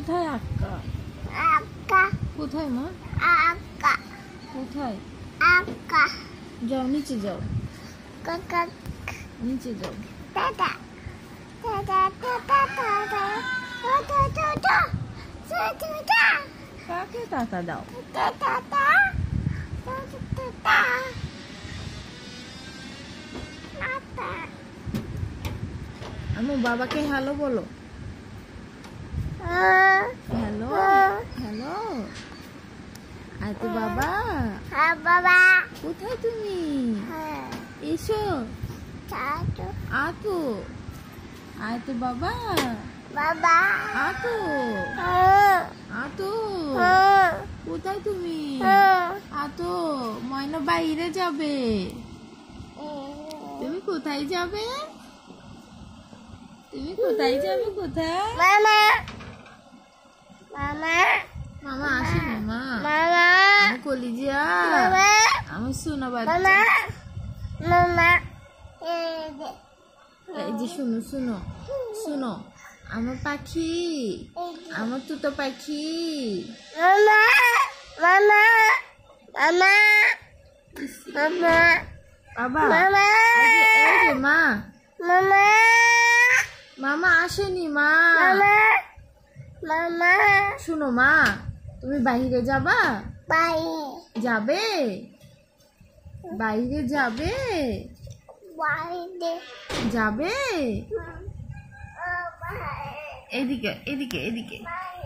কোথায় আক্কা? আক্কা কোথায় মা? আক্কা কোথায়? আক্কা যাও নিচে যাও, কাকা নিচে যাও। দাদা দাদা দাদা দাদা দাদা দাদা দাদা কাকে টাকা দাও? দাদা দাদা দাদা আমার বাবাকে হ্যালো বলো। Hello hello. আয় তো বাবা। হ্যাঁ বাবা। কোথায় তুমি? হ্যাঁ এসো। চাচু আতো। আয় তো বাবা। বাবা আতো আতো। কোথায় তুমি? আতো। ময়না বাইরে যাবে। তুমি কোথায় যাবে? তুমি কোথায় যাবে? কোথায়? মামা মামা মামা আসেনি মা। মামা আমার কলিজা, মামা আমার সোনা মামা বাচ্চা। মামা এই যে শুনো শুনো শুনো, আমার পাখি, আমার তুতো পাখি। মামা মামা মামা মামা বাবা মামা এই যে মা। মামা মামা আসেনি মা। মামা মামা শুনো মা, তুমি বাইরে যাবা? বাই যাবে? বাইরে যাবে? বাইরে যাবে? এদিকে এদিকে এদিকে। বাই